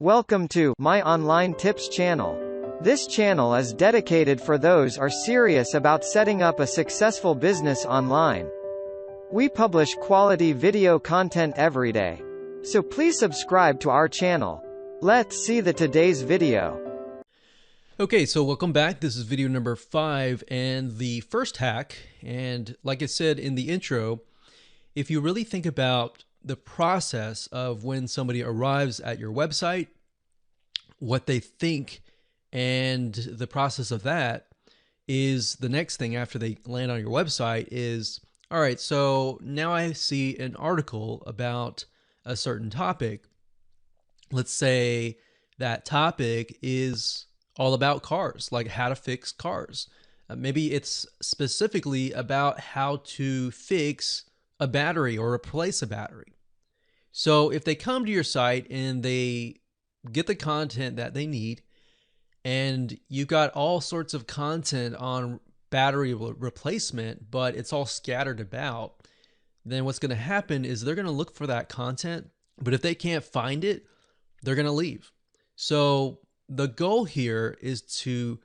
Welcome to My Online Tips channel. This channel is dedicated for those are serious about setting up a successful business online. We publish quality video content every day. So please subscribe to our channel. Let's see today's video. Okay, so welcome back. This is video number 5 and the first hack. And like I said in the intro, if you really think about the process of when somebody arrives at your website, what they think, and the process of that is the next thing after they land on your website is, all right, so now I see an article about a certain topic. Let's say that topic is all about cars, like how to fix cars. Maybe it's specifically about how to fix a battery or replace a battery. So if they come to your site and they get the content that they need, and you've got all sorts of content on battery replacement, but it's all scattered about, then what's going to happen is they're going to look for that content, but if they can't find it, they're going to leave. So the goal here is to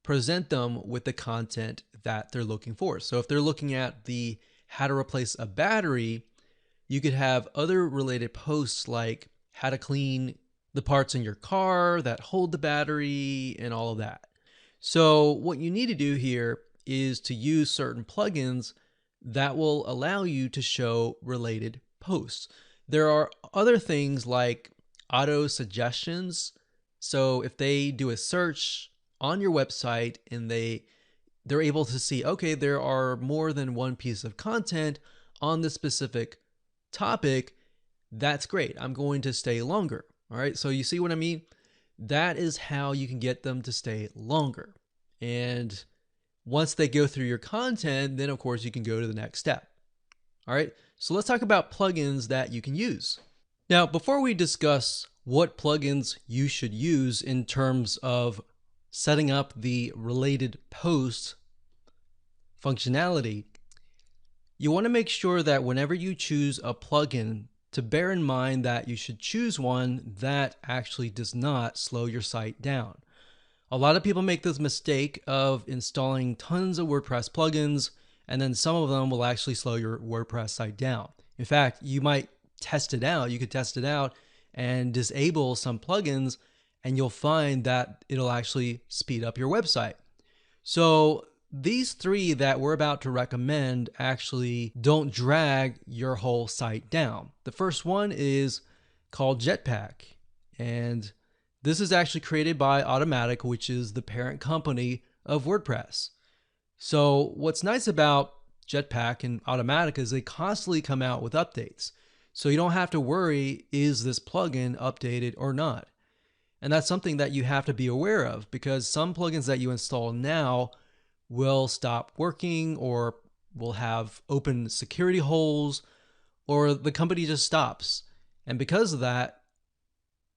present them with the content that they're looking for. So if they're looking at the how to replace a battery, you could have other related posts like how to clean the parts in your car that hold the battery and all of that. So what you need to do here is to use certain plugins that will allow you to show related posts. There are other things like auto suggestions. So if they do a search on your website and they're able to see, okay, there are more than one piece of content on this specific topic, that's great. I'm going to stay longer. All right, so you see what I mean? That is how you can get them to stay longer. And once they go through your content, then of course you can go to the next step. All right, so let's talk about plugins that you can use. Now, before we discuss what plugins you should use in terms of setting up the related post functionality, you want to make sure that whenever you choose a plugin, to bear in mind that you should choose one that actually does not slow your site down. A lot of people make this mistake of installing tons of WordPress plugins, and then some of them will actually slow your WordPress site down. In fact, you might test it out. You could test it out and disable some plugins, and you'll find that it'll actually speed up your website. So these 3 that we're about to recommend actually don't drag your whole site down. The first one is called Jetpack, and this is actually created by Automattic, which is the parent company of WordPress. So what's nice about Jetpack and Automattic is they constantly come out with updates. So you don't have to worry, is this plugin updated or not? And that's something that you have to be aware of, because some plugins that you install now will stop working or will have open security holes, or the company just stops. And because of that,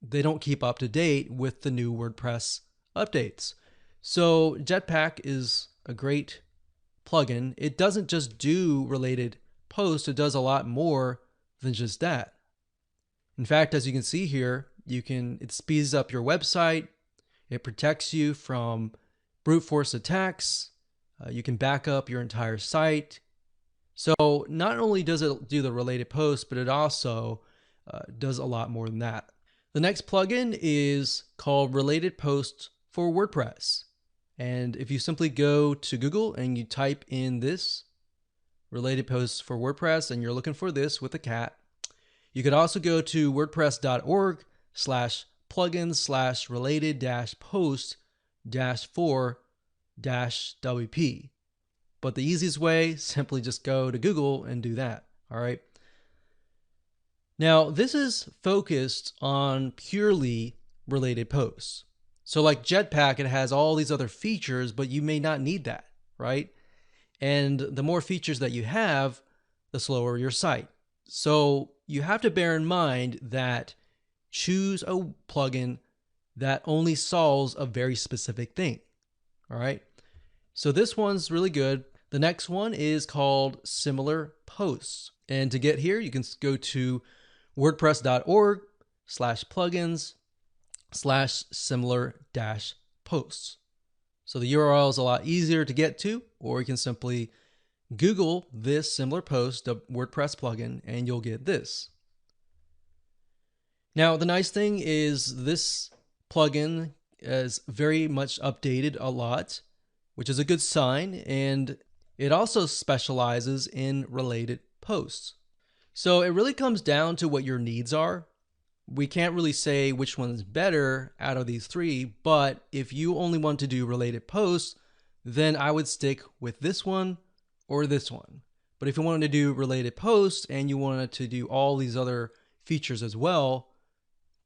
they don't keep up to date with the new WordPress updates. So Jetpack is a great plugin. It doesn't just do related posts, it does a lot more than just that. In fact, as you can see here, it speeds up your website, it protects you from brute force attacks, you can back up your entire site. So not only does it do the related posts, but it also does a lot more than that. The next plugin is called Related Posts for WordPress. And if you simply go to Google and you type in this, Related Posts for WordPress, and you're looking for this with a cat, you could also go to wordpress.org/plugins/related-post-4-WP. But the easiest way, simply just go to Google and do that. All right. Now, this is focused on purely related posts. So like Jetpack, it has all these other features, but you may not need that, right? And the more features that you have, the slower your site. So you have to bear in mind that choose a plugin that only solves a very specific thing. All right. So this one's really good. The next one is called Similar Posts. And to get here, you can go to wordpress.org/plugins /similar-posts. So the URL is a lot easier to get to, or you can simply Google this similar post, the WordPress plugin, and you'll get this. Now, the nice thing is this plugin is very much updated a lot, which is a good sign, and it also specializes in related posts. So it really comes down to what your needs are. We can't really say which one's better out of these three, but if you only want to do related posts, then I would stick with this one or this one. But if you wanted to do related posts and you wanted to do all these other features as well,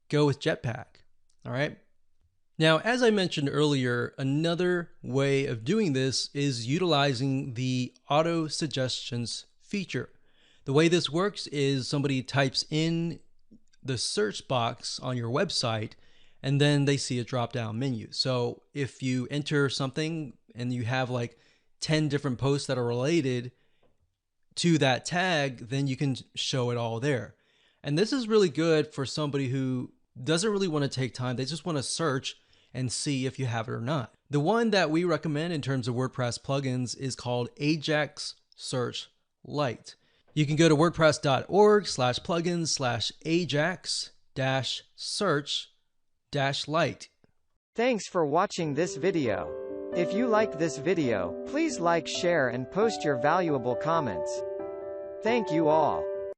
go with Jetpack. All right. Now, as I mentioned earlier, another way of doing this is utilizing the auto suggestions feature. The way this works is somebody types in the search box on your website and then they see a drop-down menu. So if you enter something and you have like 10 different posts that are related to that tag, then you can show it all there. And this is really good for somebody who doesn't really want to take time. They just want to search and see if you have it or not. The one that we recommend in terms of WordPress plugins is called Ajax Search Lite. You can go to wordpress.org/plugins/ajax-search-lite. Thanks for watching this video. If you like this video, please like, share, and post your valuable comments. Thank you all.